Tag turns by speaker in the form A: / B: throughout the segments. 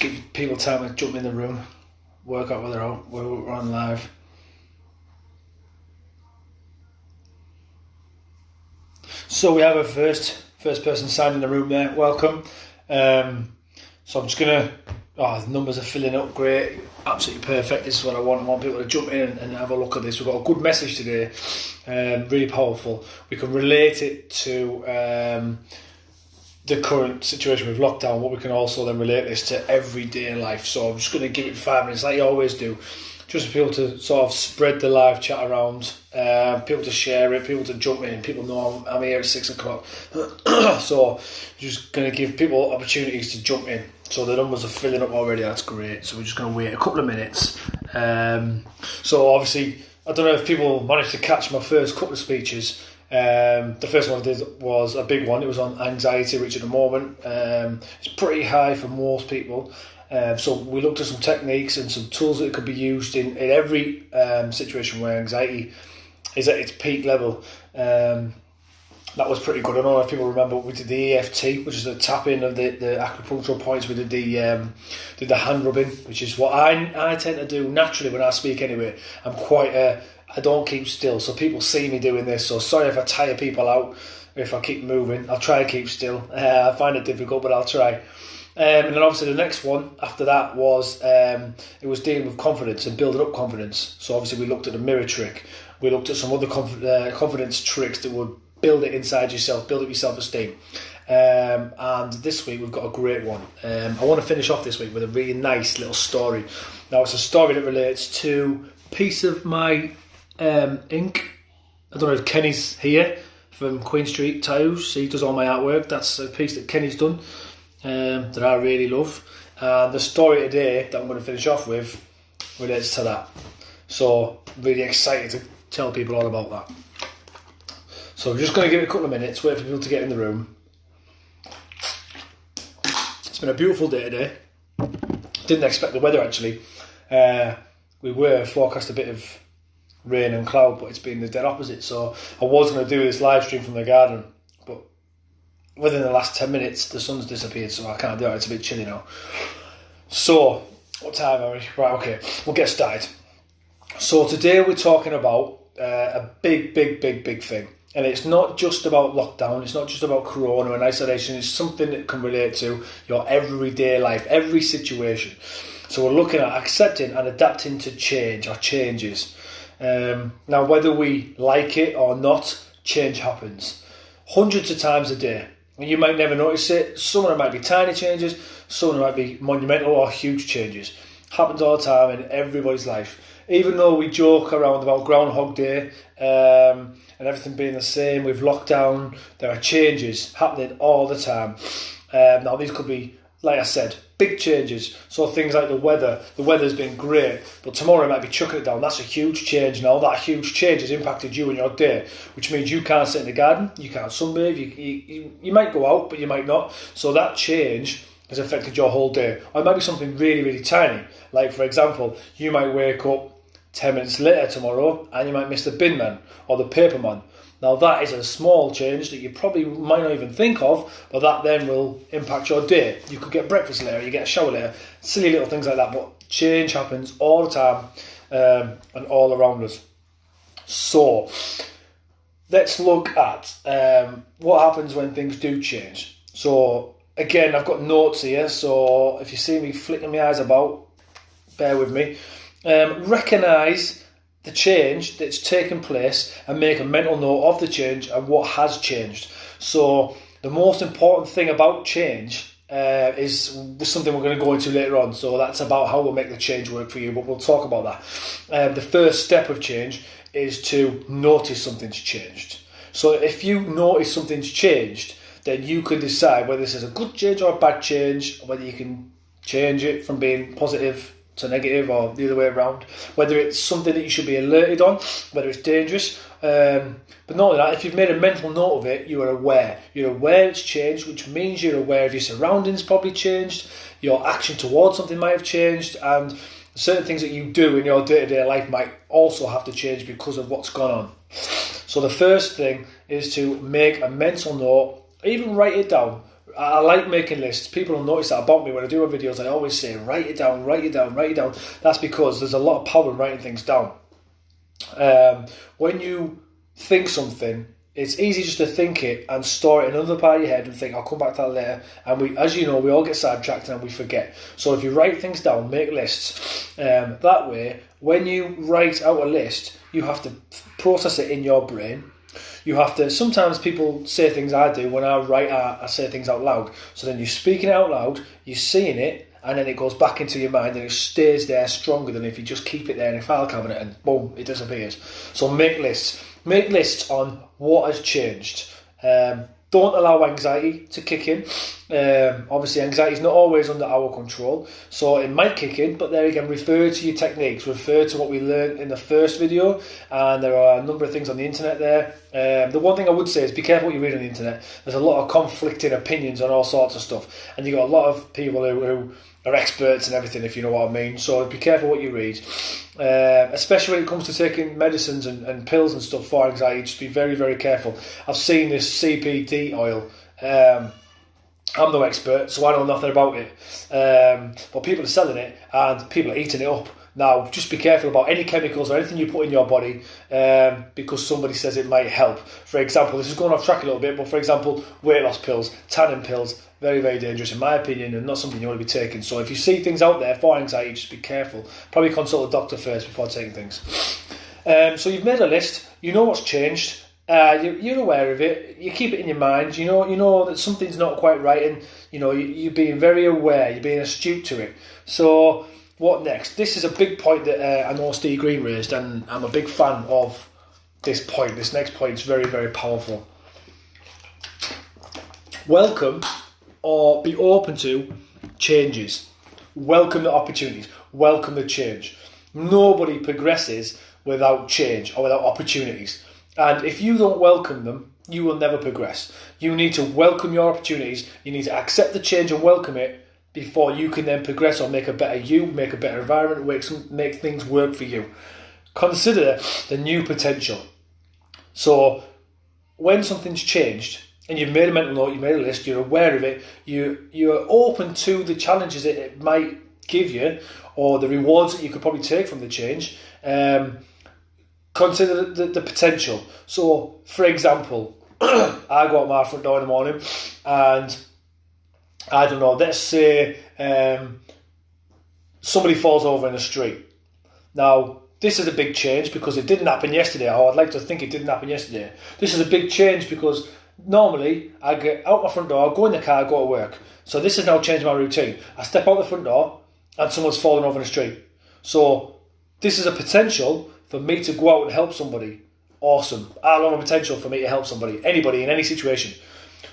A: give people time to jump in the room, work out whether we're on live. So we have a first person signed in the room there. Welcome. So I'm just gonna. The numbers are filling up. Great, absolutely perfect. This is what I want. I want people to jump in and have a look at this. We've got a good message today. Really powerful. We can relate it to the current situation with lockdown, but we can also then relate this to everyday life. So I'm just going to give it 5 minutes, like you always do, just for people to sort of spread the live chat around, people to share it, people to jump in. People know I'm here at 6 o'clock. So just going to give people opportunities to jump in. So the numbers are filling up already. That's great. So we're just going to wait a couple of minutes. So obviously, I don't know if people managed to catch my first couple of speeches. The first one I did was a big one. It was on anxiety, which at the moment is pretty high for most people. So we looked at some techniques and some tools that could be used in every situation where anxiety is at its peak level. That was pretty good. I don't know if people remember, we did the EFT, which is the tapping of the acupuncture points. We did the hand rubbing, which is what I tend to do naturally when I speak anyway. I don't keep still, so people see me doing this. So sorry if I tire people out, if I keep moving. I'll try and keep still. I find it difficult, but I'll try. And then obviously the next one after that was it was dealing with confidence and building up confidence. So obviously we looked at the mirror trick. We looked at some other confidence tricks that would build it inside yourself, build up your self-esteem. And this week we've got a great one. I want to finish off this week with a really nice little story. Now it's a story that relates to a piece of my ink. I don't know if Kenny's here from Queen Street Tattoos. He does all my artwork. That's a piece that Kenny's done that I really love. And the story today that I'm going to finish off with relates to that. So I'm really excited to tell people all about that. So we're just going to give it a couple of minutes, wait for people to get in the room. It's been a beautiful day today. Didn't expect the weather actually. We were forecast a bit of rain and cloud, but it's been the dead opposite. So I was going to do this live stream from the garden, but within the last 10 minutes the sun's disappeared, so I can't do it. It's a bit chilly now. So what time are we? Right, okay, we'll get started. So today we're talking about a big thing. And it's not just about lockdown, it's not just about corona and isolation, it's something that can relate to your everyday life, every situation. So we're looking at accepting and adapting to change or changes. Now, whether we like it or not, change happens. Hundreds of times a day. And you might never notice it. Some of them might be tiny changes, some of them might be monumental or huge changes. Happens all the time in everybody's life. Even though we joke around about Groundhog Day and everything being the same with lockdown, there are changes happening all the time. Now these could be, like I said, big changes. So things like the weather. The weather's been great, but tomorrow it might be chucking it down. That's a huge change now. That huge change has impacted you and your day, which means you can't sit in the garden, you can't sunbathe, you might go out, but you might not. So that change has affected your whole day. Or it might be something really, really tiny. Like, for example, you might wake up 10 minutes later tomorrow and you might miss the bin man or the paper man. Now that is a small change that you probably might not even think of, but that then will impact your day. You could get breakfast later, you get a shower later, silly little things like that, but change happens all the time and all around us. So let's look at what happens when things do change. So again, I've got notes here, so if you see me flicking my eyes about, bear with me. Recognise the change that's taken place and make a mental note of the change and what has changed. So the most important thing about change is something we're going to go into later on. So that's about how we'll make the change work for you, but we'll talk about that. The first step of change is to notice something's changed. So if you notice something's changed, then you can decide whether this is a good change or a bad change, whether you can change it from being positive to negative or the other way around, whether it's something that you should be alerted on, whether it's dangerous. But not only that, if you've made a mental note of it, you are aware. You're aware it's changed, which means you're aware of your surroundings probably changed, your action towards something might have changed, and certain things that you do in your day-to-day life might also have to change because of what's gone on. So the first thing is to make a mental note, even write it down. I like making lists. People will notice that about me when I do my videos. I always say, write it down, write it down, write it down. That's because there's a lot of power in writing things down. When you think something, it's easy just to think it and store it in another part of your head and think, I'll come back to that later. And we, as you know, we all get sidetracked and we forget. So if you write things down, make lists. That way, when you write out a list, you have to process it in your brain. You have to, sometimes people say things I do when I write, I say things out loud. So then you're speaking it out loud, you're seeing it, and then it goes back into your mind and it stays there stronger than if you just keep it there in a file cabinet and boom, it disappears. So make lists. Make lists on what has changed. Don't allow anxiety to kick in. Obviously, anxiety is not always under our control, so it might kick in, but there again, refer to your techniques, refer to what we learned in the first video, and there are a number of things on the internet there. The one thing I would say is be careful what you read on the internet. There's a lot of conflicting opinions on all sorts of stuff, and you've got a lot of people who are experts and everything, if you know what I mean. So be careful what you read, especially when it comes to taking medicines and pills and stuff for anxiety. Just be very, very careful. I've seen this CBD oil. I'm no expert, so I know nothing about it. But people are selling it and people are eating it up. Now, just be careful about any chemicals or anything you put in your body because somebody says it might help. For example, this is going off track a little bit, but for example, weight loss pills, tanning pills, very, very dangerous in my opinion and not something you want to be taking. So if you see things out there for anxiety, just be careful. Probably consult a doctor first before taking things. So you've made a list, you know what's changed. You're aware of it. You keep it in your mind. You know that something's not quite right, and you're being very aware. You're being astute to it. So what next? This is a big point that I know Steve Green raised, and I'm a big fan of this point. This next point is very, very powerful. Welcome or be open to changes. Welcome the opportunities. Welcome the change. Nobody progresses without change or without opportunities. And if you don't welcome them, you will never progress. You need to welcome your opportunities. You need to accept the change and welcome it before you can then progress or make a better you, make a better environment, make things work for you. Consider the new potential. So when something's changed and you've made a mental note, you've made a list, you're aware of it, you're open to the challenges that it might give you or the rewards that you could probably take from the change. Consider the potential. So, for example, I go out my front door in the morning and, I don't know, let's say somebody falls over in the street. Now, this is a big change because it didn't happen yesterday, or I'd like to think it didn't happen yesterday. This is a big change because normally I get out my front door, go in the car, go to work. So this has now changed my routine. I step out the front door and someone's fallen over in the street. So this is a potential for me to go out and help somebody. Awesome. I love a potential for me to help somebody, anybody in any situation.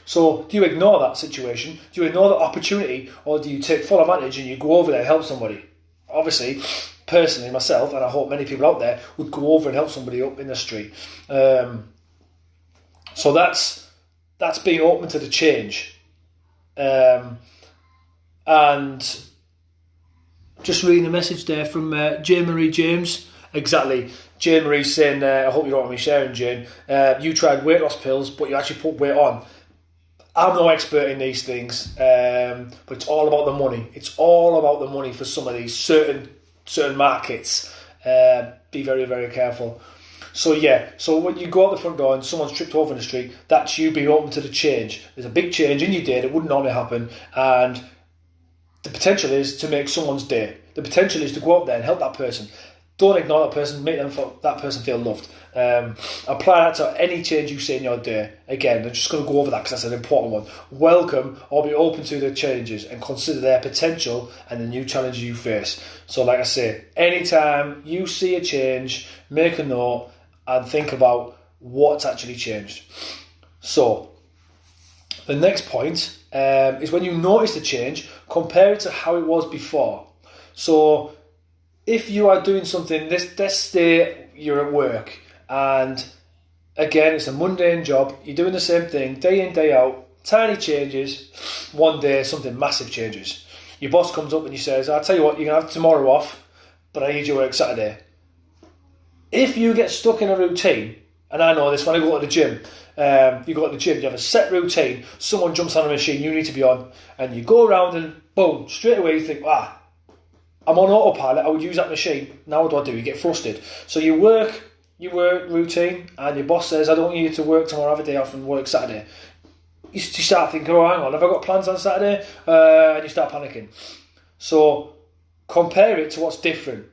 A: So do you ignore that situation? Do you ignore the opportunity, or do you take full advantage and you go over there and help somebody? Obviously, personally, myself, and I hope many people out there would go over and help somebody up in the street. So that's being open to the change. And just reading a message there from Jane Marie James. Exactly. Jane Marie saying, I hope you don't want me sharing, Jane. You tried weight loss pills, but you actually put weight on. I'm no expert in these things, but it's all about the money. It's all about the money for some of these certain markets. Be very, very careful. So yeah, so when you go out the front door and someone's tripped over in the street, that's you being open to the change. There's a big change in your day that wouldn't normally happen, and the potential is to make someone's day. The potential is to go out there and help that person. Don't ignore that person, make that person feel loved. Apply that to any change you see in your day. Again, I'm just going to go over that because that's an important one. Welcome or be open to the changes and consider their potential and the new challenges you face. So like I say, anytime you see a change, make a note and think about what's actually changed. So the next point is when you notice the change, compare it to how it was before. So if you are doing something, let's say you're at work and again, it's a mundane job, you're doing the same thing day in, day out, tiny changes, one day something massive changes. Your boss comes up and he says, I'll tell you what, you're going to have tomorrow off, but I need you to work Saturday. If you get stuck in a routine and I know this when I go to the gym. You go to the gym, you have a set routine, someone jumps on a machine you need to be on, and you go around and boom, straight away you think, I'm on autopilot, I would use that machine, now what do? You get frustrated. So you work routine, and your boss says, I don't want you to work tomorrow, have a day off and work Saturday. You start thinking, oh, hang on, have I got plans on Saturday? And you start panicking. So compare it to what's different.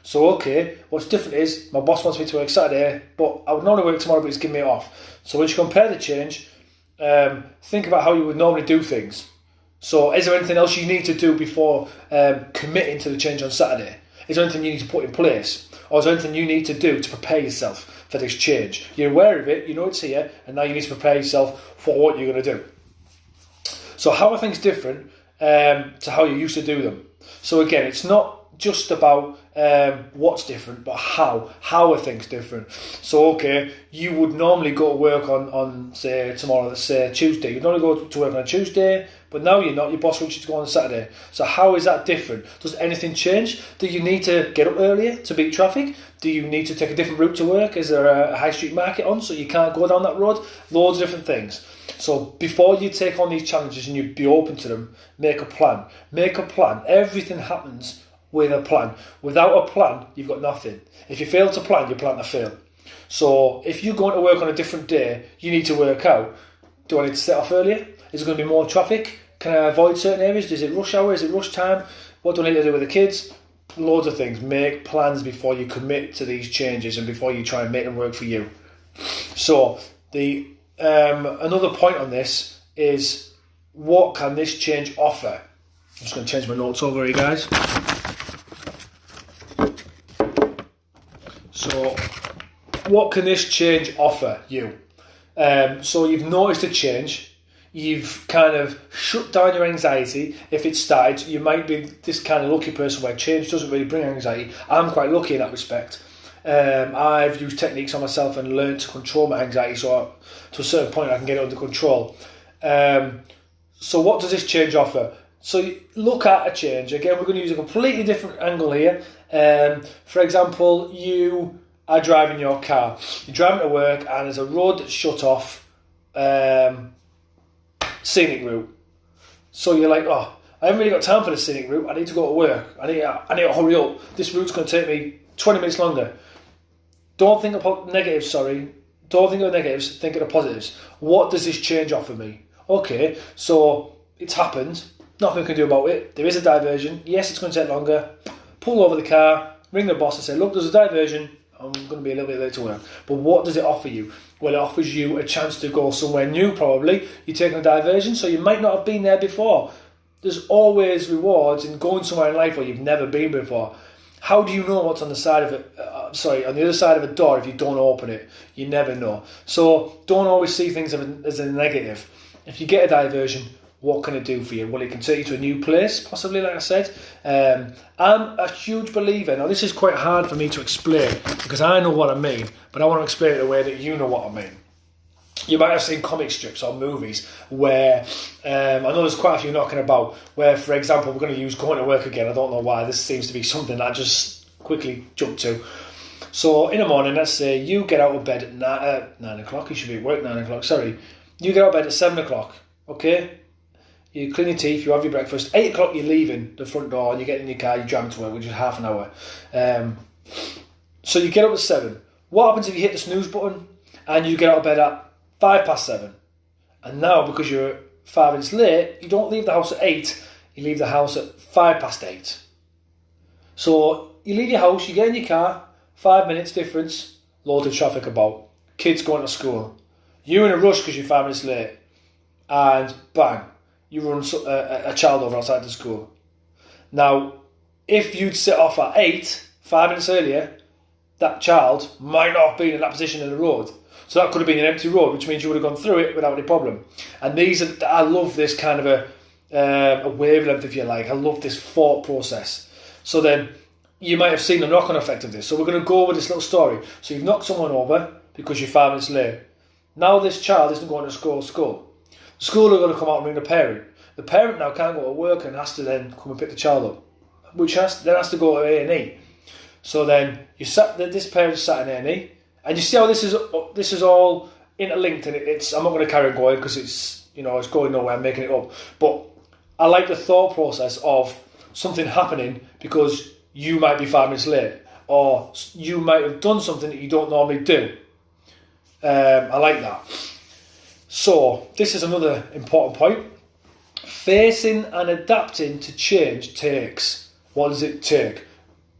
A: So, okay, what's different is my boss wants me to work Saturday, but I would normally work tomorrow, but he's giving me off. So once you compare the change, think about how you would normally do things. So is there anything else you need to do before committing to the change on Saturday? Is there anything you need to put in place? Or is there anything you need to do to prepare yourself for this change? You're aware of it, you know it's here, and now you need to prepare yourself for what you're going to do. So how are things different to how you used to do them? So again, it's not just about what's different, but how are things different. So okay, you would normally go to work on say tomorrow, let's say Tuesday, you'd normally go to work on a Tuesday, but now you're not, your boss wants you to go on Saturday. So how is that different? Does anything change? Do you need to get up earlier to beat traffic? Do you need to take a different route to work? Is there a high street market on so you can't go down that road? Loads of different things. So before you take on these challenges and you be open to them, make a plan. Make a plan. Everything happens with a plan. Without a plan, you've got nothing. If you fail to plan, you plan to fail. So if you're going to work on a different day, you need to work out, do I need to set off earlier? Is there going to be more traffic? Can I avoid certain areas? Is it rush hour? Is it rush time? What do I need to do with the kids? Loads of things. Make plans before you commit to these changes and before you try and make them work for you. So the another point on this is, what can this change offer? I'm just going to change my notes over here, guys. So what can this change offer you? So you've noticed a change. You've kind of shut down your anxiety. If it started, you might be this kind of lucky person where change doesn't really bring anxiety. I'm quite lucky in that respect. I've used techniques on myself and learned to control my anxiety, so to a certain point I can get it under control. So what does this change offer? So you look at a change. Again, we're going to use a completely different angle here. For example, you are driving your car. You're driving to work and there's a road that's shut off, scenic route. So you're like, I haven't really got time for the scenic route. I need to go to work. I need to hurry up. This route's going to take me 20 minutes longer. Don't think of negatives, Don't think of the negatives, think of the positives. What does this change offer me? Okay, so it's happened. Nothing we can do about it. There is a diversion. Yes, it's going to take longer. Pull over the car, ring the boss and say, look, there's a diversion. I'm going to be a little bit late to work. But what does it offer you? Well, it offers you a chance to go somewhere new, probably. You're taking a diversion, so you might not have been there before. There's always rewards in going somewhere in life where you've never been before. How do you know what's on the side of it? On the other side of a door if you don't open it? You never know. So don't always see things as a negative. If you get a diversion, what can it do for you? Well, it can take you to a new place, possibly, like I said. I'm a huge believer. Now, this is quite hard for me to explain because I know what I mean, but I want to explain it in a way that you know what I mean. You might have seen comic strips or movies where, I know there's quite a few knocking about, where, for example, we're going to use going to work again. I don't know why. This seems to be something that I just quickly jumped to. So, in the morning, let's say you get out of bed at 9 o'clock. You should be at work 9 o'clock. Sorry. You get out of bed at 7 o'clock, okay? You clean your teeth, you have your breakfast. 8 o'clock, you're leaving the front door and you get in your car, you're driving to work, which is half an hour. So you get up at 7. What happens if you hit the snooze button and you get out of bed at 7:05? And now, because you're 5 minutes late, you don't leave the house at 8, you leave the house at 8:05. So you leave your house, you get in your car, 5 minutes difference, loads of traffic about, kids going to school. You're in a rush because you're 5 minutes late, and bang, you run a child over outside the school. Now, if you'd set off at 8, 5 minutes earlier, that child might not have been in that position in the road. So that could have been an empty road, which means you would have gone through it without any problem. And I love this kind of a wavelength, if you like. I love this thought process. So then, you might have seen the knock-on effect of this. So we're going to go with this little story. So you've knocked someone over because you're 5 minutes late. Now this child isn't going to school. The school are going to come out and ring the parent. The parent now can't go to work and has to then come and pick the child up, which has to go to A&E. So then this parent sat in A&E, And you see how this is all interlinked, and I'm not going to carry on going because it's going nowhere. I'm making it up, but I like the thought process of something happening because you might be 5 minutes late, or you might have done something that you don't normally do. I like that. So this is another important point. Facing and adapting to change takes. What does it take?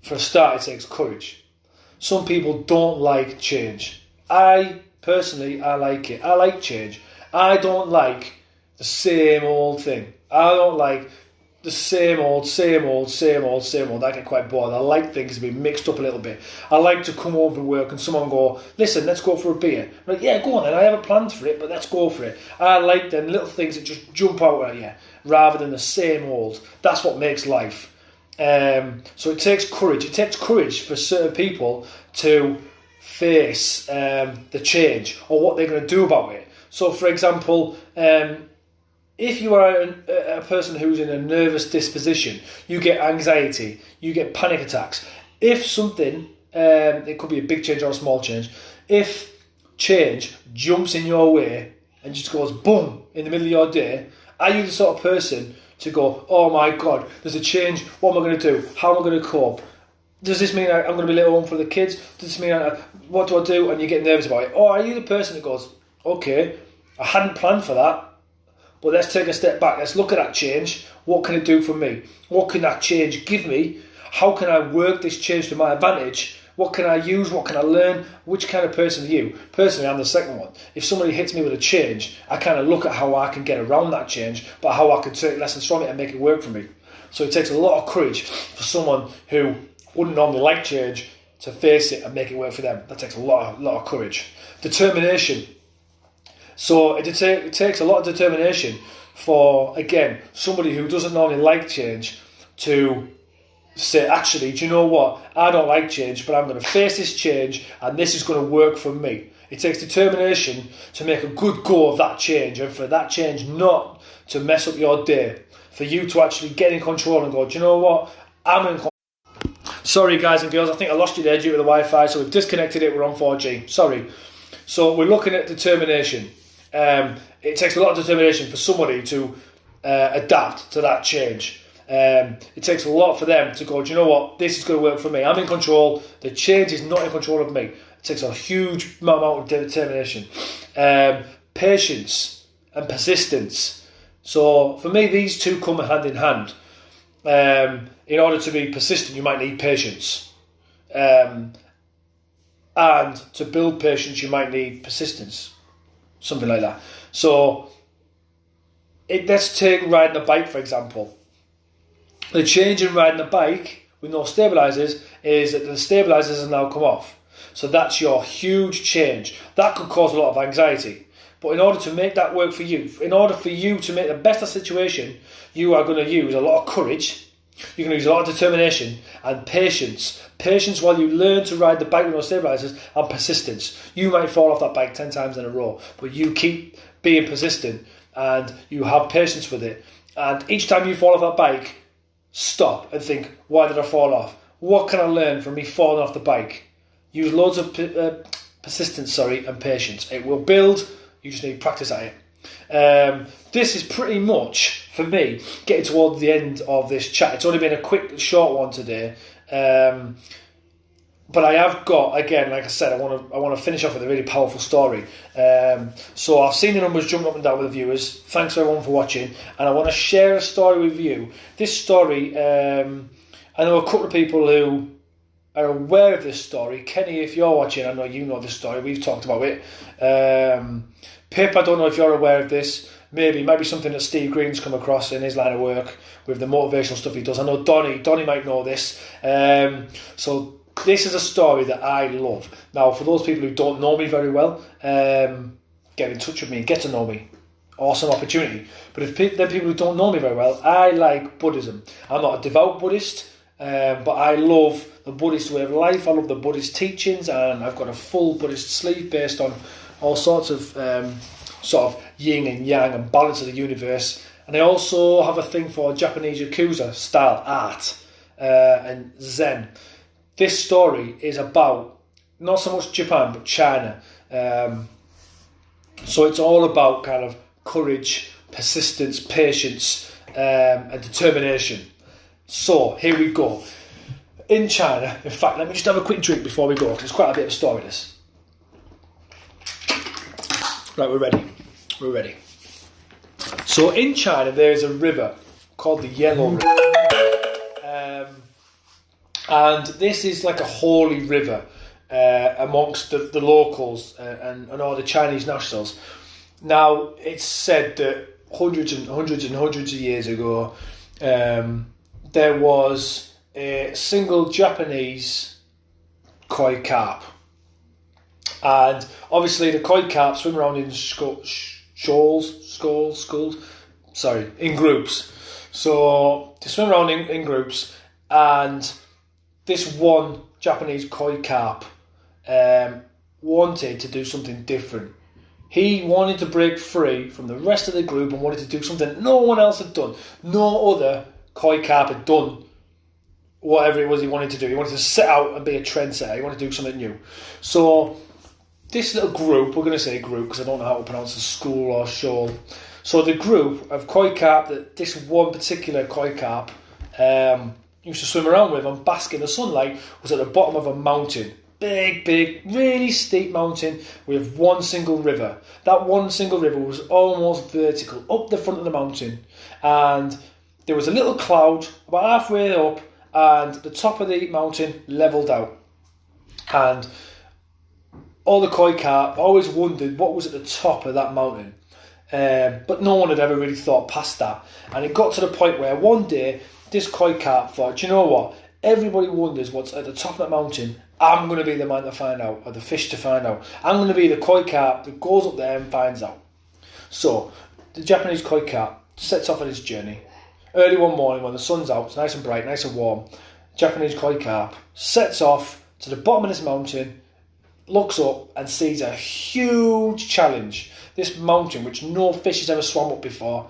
A: For a start, it takes courage. Some people don't like change. I like it. I like change. I don't like the same old thing. I don't like the same old. I get quite bored. I like things to be mixed up a little bit. I like to come home from work and someone go, listen, let's go for a beer. I'm like, yeah, go on then. I haven't planned for it, but let's go for it. I like them little things that just jump out at you rather than the same old. That's what makes life. So it takes courage. It takes courage for certain people to face the change or what they're going to do about it. So, for example, if you are a person who's in a nervous disposition, you get anxiety, you get panic attacks. If something, it could be a big change or a small change, if change jumps in your way and just goes boom in the middle of your day, are you the sort of person to go, oh my God, there's a change, what am I going to do? How am I going to cope? Does this mean I'm going to be late home for the kids? Does this mean, what do I do? And you get nervous about it. Or are you the person that goes, okay, I hadn't planned for that, but let's take a step back. Let's look at that change. What can it do for me? What can that change give me? How can I work this change to my advantage? What can I use? What can I learn? Which kind of person are you? Personally, I'm the second one. If somebody hits me with a change, I kind of look at how I can get around that change, but how I can take lessons from it and make it work for me. So it takes a lot of courage for someone who wouldn't normally like change to face it and make it work for them. That takes a lot of courage. Determination. So it takes a lot of determination for, again, somebody who doesn't normally like change to say, actually, do you know what? I don't like change, but I'm going to face this change and this is going to work for me. It takes determination to make a good go of that change and for that change not to mess up your day. For you to actually get in control and go, do you know what? I'm in control. Sorry, guys and girls, I think I lost you there due to the Wi-Fi, so we've disconnected it. We're on 4G. Sorry. So we're looking at determination. It takes a lot of determination for somebody to adapt to that change. It takes a lot for them to go, do you know what, this is going to work for me. I'm in control. The change is not in control of me. It takes a huge amount of determination. Patience and persistence. So for me, these two come hand in hand. In order to be persistent, you might need patience. And to build patience, you might need persistence. Something like that. So let's take riding a bike, for example. The change in riding a bike with no stabilisers is that the stabilisers have now come off. So that's your huge change. That could cause a lot of anxiety. But in order to make that work for you, in order for you to make the best of the situation, you are going to use a lot of courage. You're going to use a lot of determination and patience. Patience while you learn to ride the bike with no stabilisers, and persistence. You might fall off that bike 10 times in a row, but you keep being persistent and you have patience with it. And each time you fall off that bike, stop and think, why did I fall off? What can I learn from me falling off the bike? Use loads of persistence, and patience. It will build. You just need practice at it. This is pretty much, for me, getting towards the end of this chat. It's only been a quick, short one today. But I have got, again, like I said, I want to finish off with a really powerful story. So I've seen the numbers jump up and down with the viewers. Thanks everyone for watching. And I want to share a story with you. This story, I know a couple of people who are aware of this story. Kenny, if you're watching, I know you know this story. We've talked about it. Pip, I don't know if you're aware of this. Maybe it might be something that Steve Green's come across in his line of work with the motivational stuff he does. I know Donnie might know this. So this is a story that I love. Now, for those people who don't know me very well, get in touch with me, get to know me. Awesome opportunity. But if they're people who don't know me very well, I like Buddhism. I'm not a devout Buddhist, but I love the Buddhist way of life. I love the Buddhist teachings, and I've got a full Buddhist sleeve based on all sorts of sort of yin and yang and balance of the universe. And I also have a thing for Japanese Yakuza style art and Zen. This story is about not so much Japan, but China. So it's all about kind of courage, persistence, patience, and determination. So here we go. In China, in fact, let me just have a quick drink before we go, because it's quite a bit of a story, this. Right, we're ready. So in China, there's a river called the Yellow River. And this is like a holy river amongst the locals and all the Chinese nationals. Now, it's said that hundreds of years ago, there was a single Japanese koi carp. And obviously the koi carp swim around in in groups. So they swim around in groups, and this one Japanese koi carp wanted to do something different. He wanted to break free from the rest of the group and wanted to do something no one else had done. No other koi carp had done whatever it was he wanted to do. He wanted to set out and be a trendsetter. He wanted to do something new. So this little group, we're going to say group because I don't know how to pronounce the school or shoal. So the group of koi carp that this one particular koi carp used to swim around with and bask in the sunlight was at the bottom of a mountain. Big, really steep mountain with one single river. That one single river was almost vertical up the front of the mountain, and there was a little cloud about halfway up, and the top of the mountain levelled out. And all the koi carp always wondered what was at the top of that mountain, but no one had ever really thought past that. And it got to the point where one day this koi carp thought, do you know what? Everybody wonders what's at the top of that mountain. I'm going to be the man to find out, or the fish to find out. I'm going to be the koi carp that goes up there and finds out. So the Japanese koi carp sets off on his journey. Early one morning when the sun's out, it's nice and bright, nice and warm, Japanese koi carp sets off to the bottom of this mountain, looks up and sees a huge challenge. This mountain, which no fish has ever swum up before,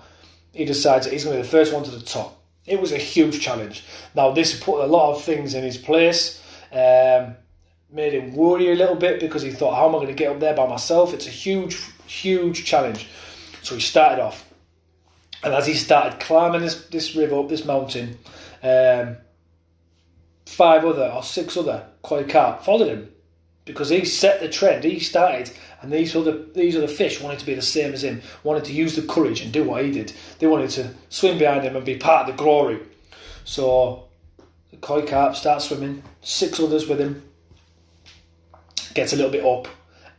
A: he decides that he's going to be the first one to the top. It was a huge challenge. Now this put a lot of things in his place, made him worry a little bit because he thought, how am I going to get up there by myself? It's a huge challenge. So he started off. And as he started climbing this river up this mountain, 5 other or 6 other koi carp followed him because he set the trend. He started, and these other fish wanted to be the same as him, wanted to use the courage and do what he did. They wanted to swim behind him and be part of the glory. So the koi carp starts swimming, 6 others with him, gets a little bit up,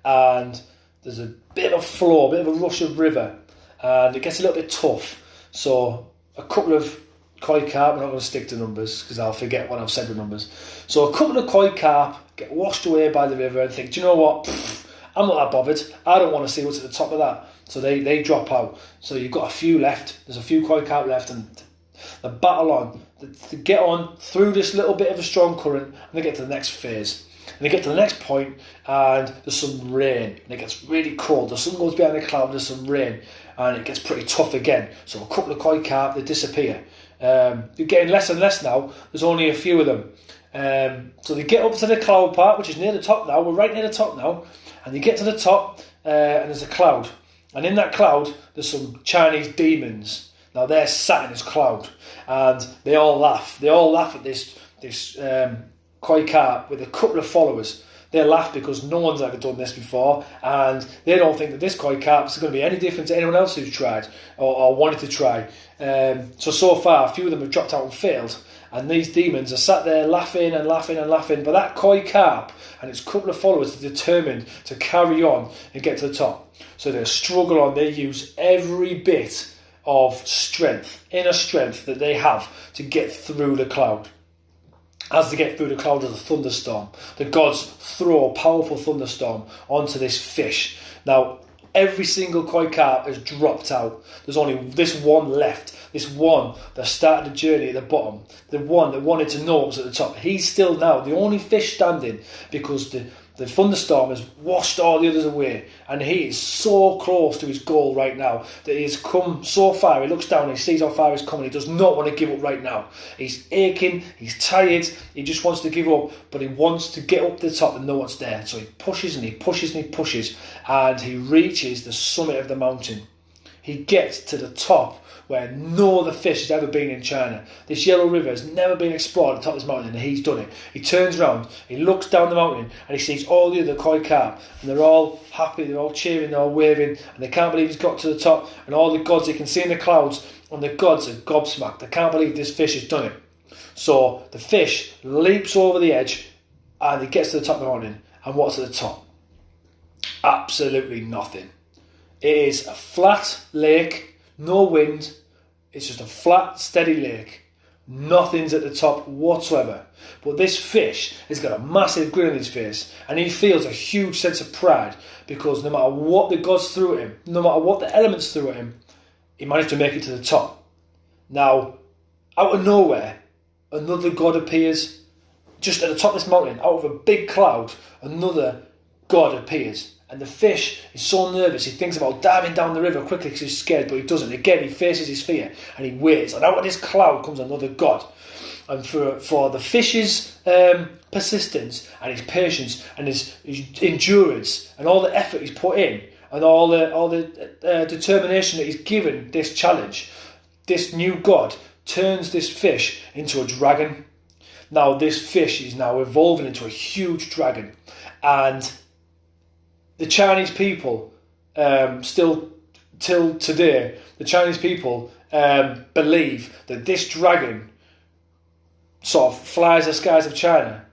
A: and there's a bit of a flow, a bit of a rush of river, and it gets a little bit tough. So a couple of koi carp, I'm not going to stick to numbers because I'll forget what I've said with numbers. So a couple of koi carp get washed away by the river and think, do you know what? I'm not that bothered. I don't want to see what's at the top of that. So they drop out. So you've got a few left. There's a few koi carp left, and they battle on. They get on through this little bit of a strong current, and they get to the next phase. And they get to the next point, and there's some rain, and it gets really cold. The sun goes behind the cloud, there's some rain, and it gets pretty tough again. So a couple of koi carp, they disappear. You're getting less and less now. There's only a few of them. So they get up to the cloud part, which is near the top now. We're right near the top now. And they get to the top, and there's a cloud. And in that cloud, there's some Chinese demons. Now they're sat in this cloud, and they all laugh. They all laugh at this koi carp with a couple of followers. They laugh because no one's ever done this before, and they don't think that this koi carp is going to be any different to anyone else who's tried or wanted to try. So far, a few of them have dropped out and failed, and these demons are sat there laughing and laughing and laughing. But that koi carp and its couple of followers are determined to carry on and get to the top. So they struggle on. They use every bit of strength, inner strength that they have to get through the cloud. As they get through the cloud of the thunderstorm, the gods throw a powerful thunderstorm onto this fish. Now, every single koi carp has dropped out. There's only this one left. This one that started the journey at the bottom. The one that wanted to know what was at the top. He's still now the only fish standing because the The thunderstorm has washed all the others away, and he is so close to his goal right now that he has come so far. He looks down and he sees how far he's come, and he does not want to give up right now. He's aching, he's tired, he just wants to give up, but he wants to get up to the top and no one's there. So he pushes and he pushes and he pushes, and he reaches the summit of the mountain. He gets to the top where no other fish has ever been in China. This Yellow River has never been explored at the top of this mountain, and he's done it. He turns around, he looks down the mountain, and he sees all the other koi carp, and they're all happy, they're all cheering, they're all waving, and they can't believe he's got to the top, and all the gods he can see in the clouds, and the gods are gobsmacked. They can't believe this fish has done it. So the fish leaps over the edge, and he gets to the top of the mountain, and what's at the top? Absolutely nothing. It is a flat lake, no wind. It's just a flat, steady lake. Nothing's at the top whatsoever. But this fish has got a massive grin on his face, and he feels a huge sense of pride because no matter what the gods threw at him, no matter what the elements threw at him, he managed to make it to the top. Now, out of nowhere, another god appears. Just at the top of this mountain, out of a big cloud, another god appears. And the fish is so nervous, he thinks about diving down the river quickly because he's scared, but he doesn't. Again, he faces his fear and he waits. And out of this cloud comes another god. And for the fish's persistence and his patience and his endurance and all the effort he's put in and all the determination that he's given this challenge, this new god turns this fish into a dragon. Now this fish is now evolving into a huge dragon, and the Chinese people, still till today, the Chinese people believe that this dragon sort of flies the skies of China,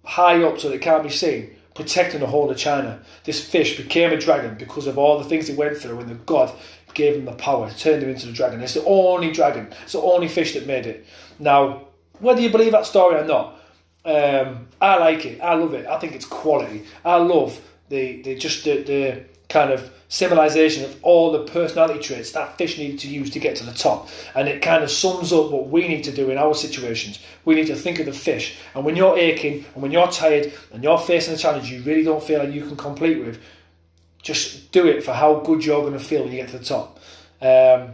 A: high up so that it can't be seen, protecting the whole of China. This fish became a dragon because of all the things he went through, and the god gave him the power, turned him into the dragon. It's the only dragon, it's the only fish that made it. Now, whether you believe that story or not, I like it, I love it, I think it's quality. I love the kind of symbolisation of all the personality traits that fish needed to use to get to the top, and it kind of sums up what we need to do in our situations. We need to think of the fish, and when you're aching and when you're tired and you're facing a challenge you really don't feel like you can complete with, just do it for how good you're going to feel when you get to the top. I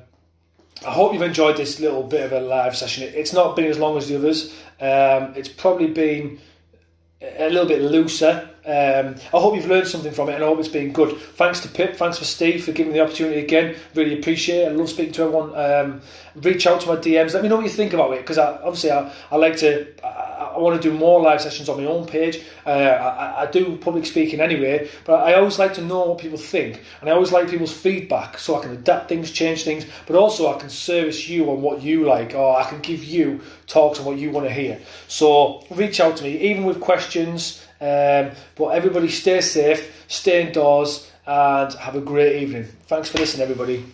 A: hope you've enjoyed this little bit of a live session. It's not been as long as the others. It's probably been a little bit looser. I hope you've learned something from it, and I hope it's been good. Thanks to Pip, thanks for Steve for giving me the opportunity again. Really appreciate it. I love speaking to everyone. Reach out to my DMs. Let me know what you think about it, because I like to. I want to do more live sessions on my own page. I do public speaking anyway, but I always like to know what people think, and I always like people's feedback so I can adapt things, change things, but also I can service you on what you like, or I can give you talks on what you want to hear. So reach out to me, even with questions. But everybody stay safe, stay indoors, and have a great evening. Thanks for listening, everybody.